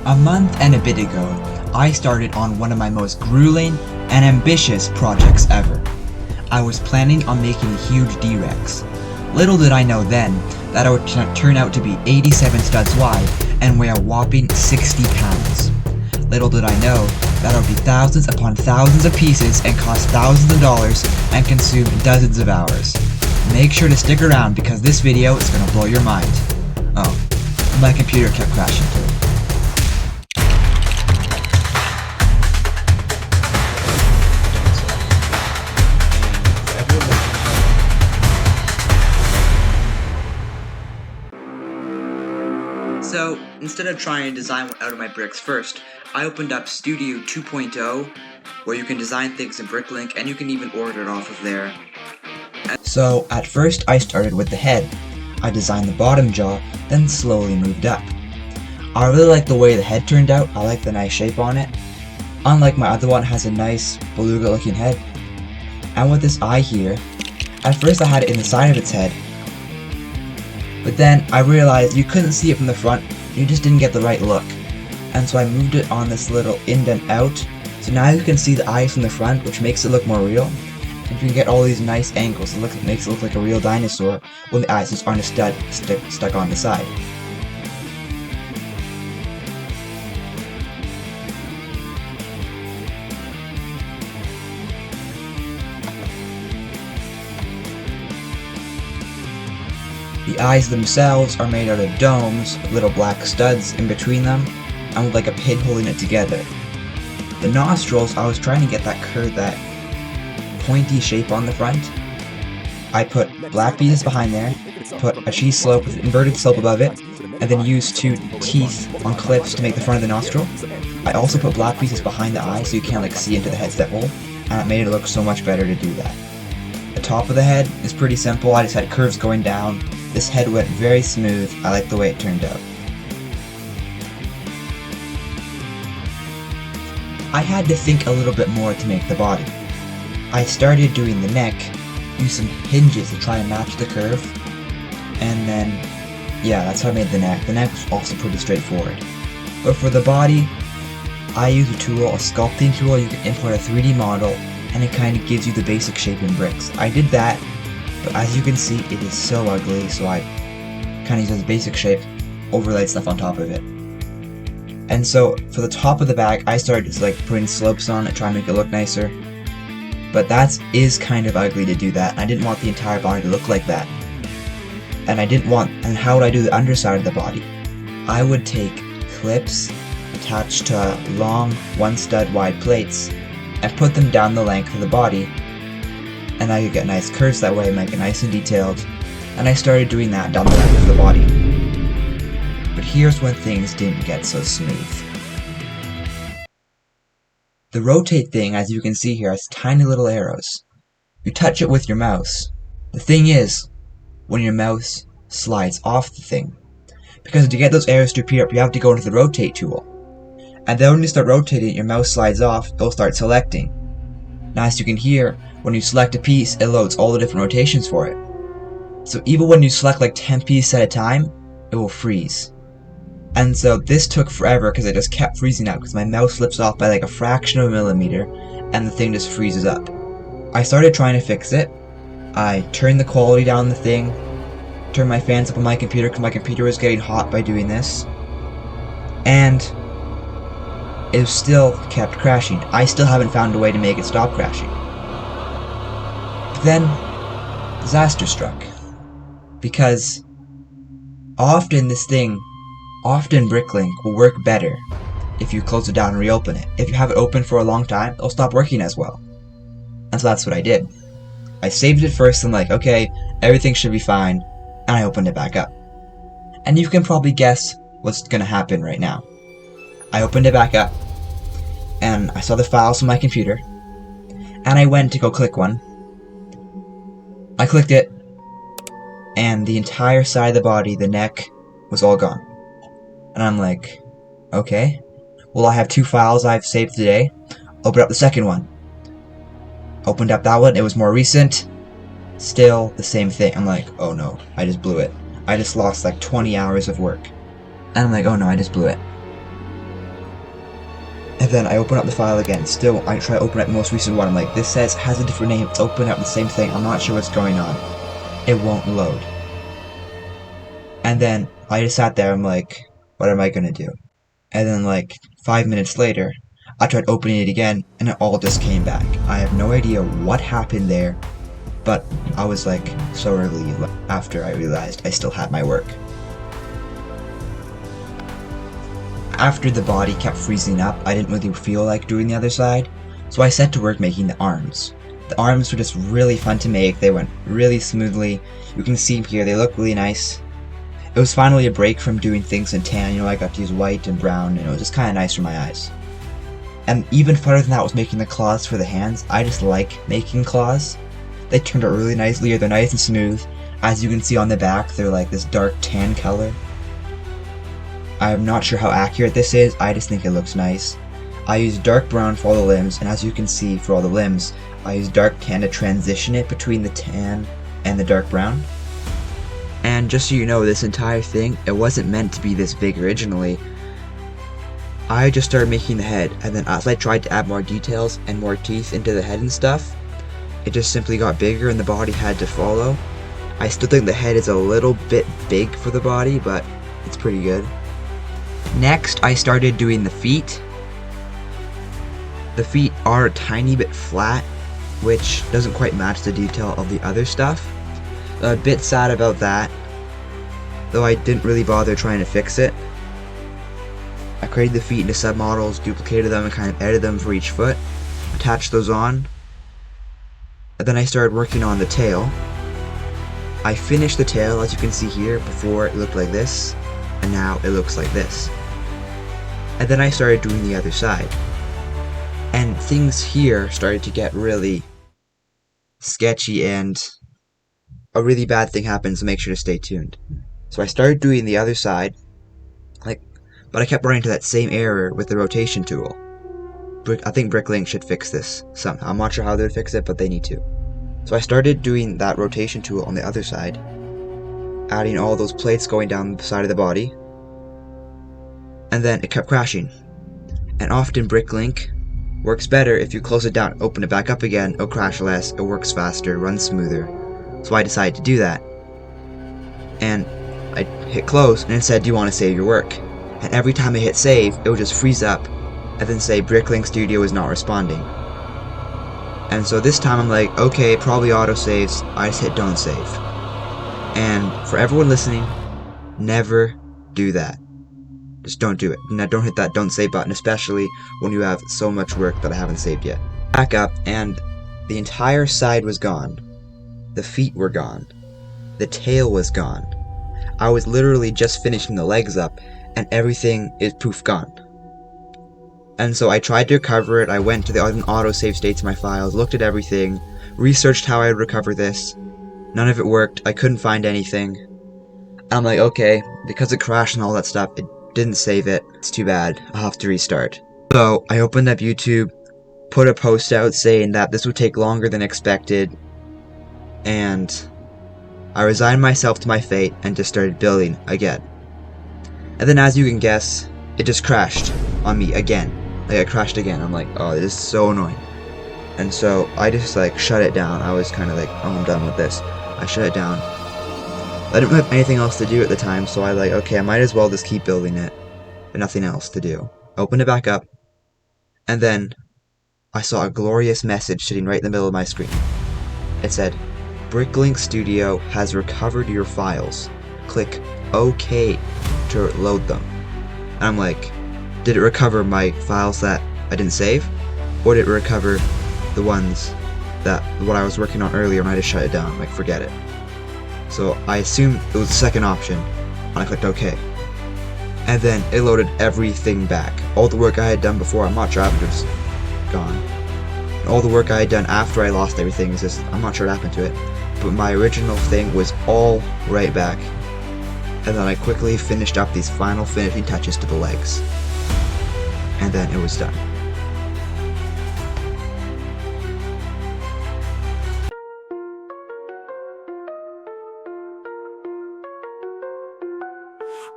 A month and a bit ago, I started on one of my most grueling and ambitious projects ever. I was planning on making a huge D-Rex. Little did I know then that it would turn out to be 87 studs wide and weigh a whopping 60 pounds. Little did I know that it would be thousands upon thousands of pieces and cost thousands of dollars and consume dozens of hours. Make sure to stick around because this video is going to blow your mind. Oh, my computer kept crashing too. So, instead of trying to design out of my bricks first, I opened up Studio 2.0, where you can design things in Bricklink, and you can even order it off of there. So, at first I started with the head. I designed the bottom jaw, then slowly moved up. I really like the way the head turned out. I like the nice shape on it. Unlike my other one, it has a nice beluga looking head. And with this eye here, at first I had it in the side of its head, but then I realized you couldn't see it from the front, you just didn't get the right look. And so I moved it on this little indent out, so now you can see the eyes from the front, which makes it look more real. And you can get all these nice angles, it makes it look like a real dinosaur when the eyes just aren't a stud stuck on the side. The eyes themselves are made out of domes with little black studs in between them, and with like a pin holding it together. The nostrils, I was trying to get that curve, that pointy shape on the front. I put black pieces behind there, put a cheese slope with inverted slope above it, and then used two teeth on clips to make the front of the nostril. I also put black pieces behind the eye so you can't like see into the head step hole, and it made it look so much better to do that. The top of the head is pretty simple, I just had curves going down. This head went very smooth. I like the way it turned out. I had to think a little bit more to make the body. I started doing the neck, used some hinges to try and match the curve, and then, yeah, that's how I made the neck. The neck was also pretty straightforward. But for the body, I use a tool, a sculpting tool. You can import a 3D model, and it kind of gives you the basic shape in bricks. I did that, but as you can see, it is so ugly, so I kind of use it as a basic shape, overlaid stuff on top of it. And so, for the top of the bag, I started just like putting slopes on it, trying to make it look nicer. But that is kind of ugly to do that, and I didn't want the entire body to look like that. And how would I do the underside of the body? I would take clips attached to long, 1 stud wide plates, and put them down the length of the body, and I could get nice curves that way, make it nice and detailed, and I started doing that down the length of the body. But here's when things didn't get so smooth. The rotate thing, as you can see here, has tiny little arrows. You touch it with your mouse. The thing is, when your mouse slides off the thing, because to get those arrows to appear up, you have to go into the rotate tool. And then when you start rotating, your mouse slides off, they'll start selecting. Now as you can hear, when you select a piece, it loads all the different rotations for it. So even when you select like 10 pieces at a time, it will freeze. And so this took forever because it just kept freezing out because my mouse slips off by like a fraction of a millimeter and the thing just freezes up. I started trying to fix it. I turned the quality down the thing, turned my fans up on my computer because my computer was getting hot by doing this, and it still kept crashing. I still haven't found a way to make it stop crashing. But then, disaster struck. Because often Bricklink will work better if you close it down and reopen it. If you have it open for a long time, it'll stop working as well. And so that's what I did. I saved it first and like, okay, everything should be fine, and I opened it back up. And you can probably guess what's gonna happen right now. I opened it back up, and I saw the files on my computer, and I went to go click one. I clicked it, and the entire side of the body, the neck, was all gone. And I'm like, okay, well I have 2 files I've saved today. Open up the second one. Opened up that one, it was more recent. Still the same thing. I'm like, oh no, I just blew it. I just lost like 20 hours of work. And I'm like, oh no, I just blew it. And then I open up the file again. Still, I try to open up the most recent one. I'm like, this says has a different name. It's opening up the same thing. I'm not sure what's going on. It won't load. And then I just sat there. I'm like, what am I gonna do? And then like 5 minutes later, I tried opening it again, and it all just came back. I have no idea what happened there, but I was like so relieved after I realized I still had my work. After the body kept freezing up, I didn't really feel like doing the other side, so I set to work making the arms. The arms were just really fun to make. They went really smoothly. You can see here, they look really nice. It was finally a break from doing things in tan. You know, I got to use white and brown, and it was just kind of nice for my eyes. And even funner than that was making the claws for the hands. I just like making claws. They turned out really nicely. They're nice and smooth. As you can see on the back, they're like this dark tan color. I'm not sure how accurate this is. I just think it looks nice. I used dark brown for all the limbs, and as you can see for all the limbs, I used dark tan to transition it between the tan and the dark brown. And just so you know, this entire thing, it wasn't meant to be this big originally. I just started making the head, and then as I tried to add more details and more teeth into the head and stuff, it just simply got bigger and the body had to follow. I still think the head is a little bit big for the body, but it's pretty good. Next, I started doing the feet. The feet are a tiny bit flat, which doesn't quite match the detail of the other stuff. A bit sad about that, though I didn't really bother trying to fix it. I created the feet into submodels, duplicated them, and kind of edited them for each foot, attached those on, and then I started working on the tail. I finished the tail, as you can see here. Before it looked like this, and now it looks like this. And then I started doing the other side. And things here started to get really sketchy, and a really bad thing happens, so make sure to stay tuned. So I started doing the other side, but I kept running into that same error with the rotation tool. I think Bricklink should fix this somehow. I'm not sure how they'd fix it, but they need to. So I started doing that rotation tool on the other side, adding all those plates going down the side of the body, and then it kept crashing. And often Bricklink works better if you close it down, open it back up again. It'll crash less, it works faster, runs smoother. So I decided to do that. And I hit close, and it said, do you want to save your work? And every time I hit save, it would just freeze up, and then say, Bricklink Studio is not responding. And so this time I'm like, okay, probably autosaves. I just hit don't save. And for everyone listening, never do that. Just don't do it. Now, don't hit that don't save button, especially when you have so much work that I haven't saved yet. Back up, and the entire side was gone. The feet were gone. The tail was gone. I was literally just finishing the legs up, and everything is poof gone. And so I tried to recover it. I went to the autosave states of my files, looked at everything, researched how I would recover this. None of it worked. I couldn't find anything. I'm like, okay, because it crashed and all that stuff, it didn't save it. It's too bad. I'll have to restart. So I opened up YouTube, put a post out saying that this would take longer than expected, and I resigned myself to my fate and just started building again. And then, as you can guess, it just crashed on me again. Like, it crashed again. I'm like, oh, this is so annoying. And so I just like shut it down. I was kind of like, oh, I'm done with this. I shut it down. I didn't have anything else to do at the time, so I like, okay, I might as well just keep building it. But nothing else to do. Opened it back up, and then I saw a glorious message sitting right in the middle of my screen. It said, Bricklink Studio has recovered your files. Click OK to load them. And I'm like, did it recover my files that I didn't save? Or did it recover the ones that what I was working on earlier and I just shut it down? Like, forget it. So I assumed it was the second option, and I clicked OK. And then it loaded everything back. All the work I had done before, I'm not sure, it was gone. And all the work I had done after I lost everything is just, I'm not sure what happened to it. But my original thing was all right back. And then I quickly finished up these final finishing touches to the legs. And then it was done.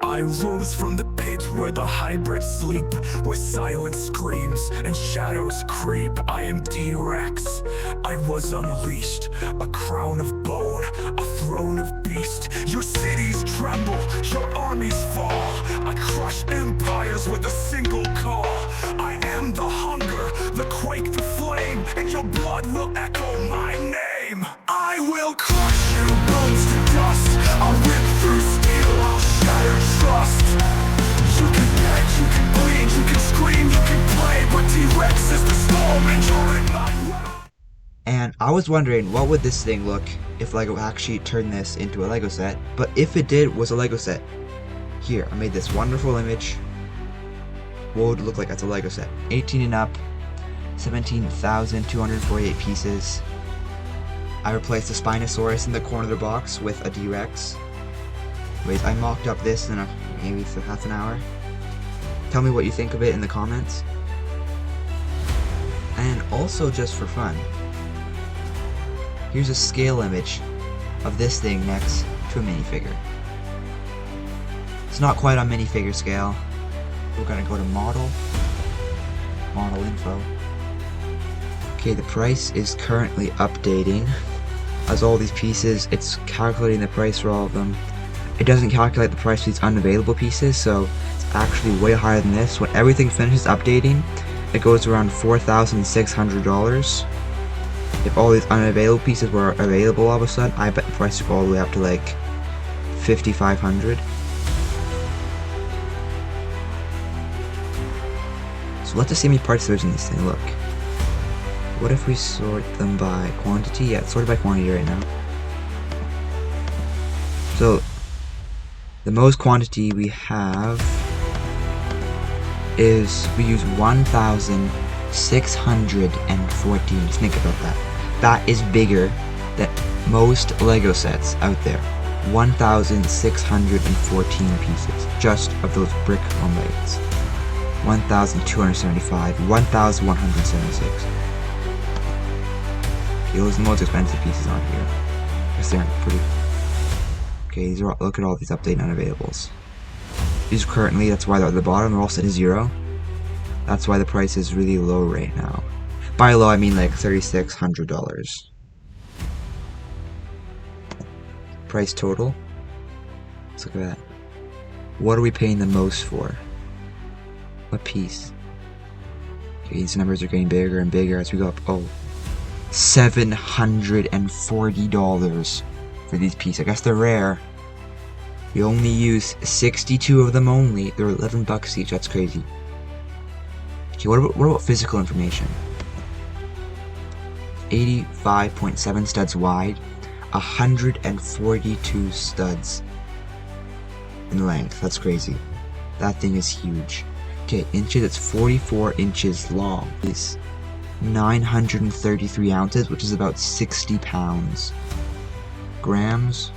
I I rose from the pit where the hybrids sleep, where silence screams and shadows creep. I am T-Rex. I was unleashed, a crown of bone, a throne of beast. Your cities tremble, your armies fall. I crush empires with a single call. I am the hunger, the quake, the flame, and your blood will echo my name. I will crush you bones to dust. I'll rip through steel, I'll shatter trust. You can beg, you can bleed, you can scream, you can play, but T-Rex is the storm and you're in my realm. And I was wondering, what would this thing look if LEGO actually turned this into a LEGO set? But if it did was a LEGO set, here, I made this wonderful image. What would it look like as a LEGO set? 18 and up, 17,248 pieces. I replaced the Spinosaurus in the corner of the box with a D-Rex. Wait, I mocked up this in maybe for half an hour. Tell me what you think of it in the comments. And also, just for fun, here's a scale image of this thing next to a minifigure. It's not quite on minifigure scale. We're gonna go to model info. Okay, the price is currently updating. As all these pieces, it's calculating the price for all of them. It doesn't calculate the price for these unavailable pieces, so it's actually way higher than this. When everything finishes updating, it goes around $4,600. If all these unavailable pieces were available all of a sudden, I bet the price would go all the way up to like $5,500. So let's just see how many parts there's in this thing. Look. What if we sort them by quantity? Yeah, it's sorted by quantity right now. So the most quantity we have is, we use 1,614. Think about that. That is bigger than most LEGO sets out there. 1,614 pieces just of those brick roommates. 1,275, 1,176. Okay, those are the most expensive pieces on here. Because they're pretty. Okay, these are, look at all these update unavailables. These currently, that's why they're at the bottom, they're all set to 0. That's why the price is really low right now. By low, I mean like $3,600. Price total. Let's look at that. What are we paying the most for? What piece? Okay, these numbers are getting bigger and bigger as we go up. Oh, $740 for these pieces. I guess they're rare. We only use 62 of them only. They're $11 each. That's crazy. Okay, what about physical information? 85.7 studs wide, 142 studs in length. That's crazy. That thing is huge. Okay, inches, it's 44 inches long. It's 933 ounces, which is about 60 pounds. Grams?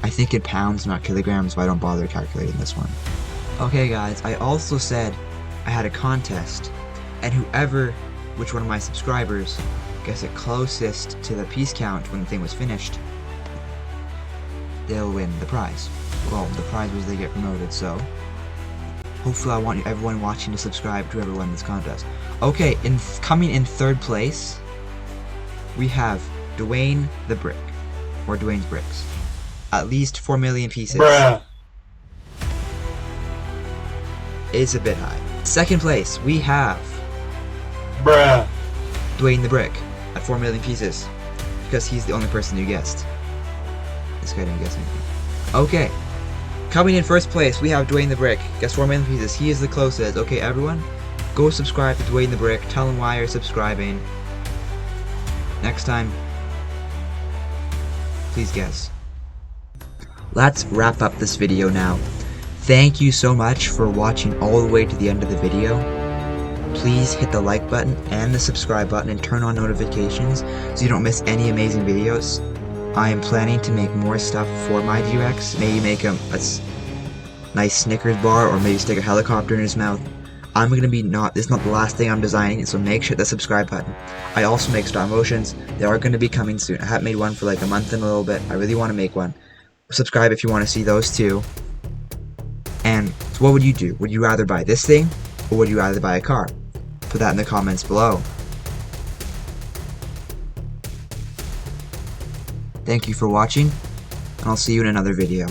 I think in pounds, not kilograms, so I don't bother calculating this one. Okay guys, I also said I had a contest, and which one of my subscribers gets it closest to the piece count when the thing was finished, they'll win the prize. Well, the prize was they get promoted, so hopefully I want everyone watching to subscribe to whoever won this contest. Okay, coming in third place, we have Dwayne the Brick, or Dwayne's Bricks. At least 4 million pieces. Bruh. Is a bit high. Second place, we have Bruh. Dwayne the Brick at 4 million pieces, because he's the only person who guessed. This guy didn't guess anything. Okay, coming in first place, we have Dwayne the Brick. Guess 4 million pieces. He is the closest. Okay, everyone, go subscribe to Dwayne the Brick. Tell him why you're subscribing. Next time, please guess. Let's wrap up this video now. Thank you so much for watching all the way to the end of the video. Please hit the like button and the subscribe button and turn on notifications so you don't miss any amazing videos. I am planning to make more stuff for my D-Rex. Maybe make a nice Snickers bar, or maybe stick a helicopter in his mouth. This is not the last thing I'm designing, so make sure to hit the subscribe button. I also make stop motions. They are going to be coming soon. I haven't made one for like a month and a little bit. I really want to make one. Subscribe if you want to see those too. So what would you do? Would you rather buy this thing, or would you rather buy a car? Put that in the comments below. Thank you for watching, and I'll see you in another video.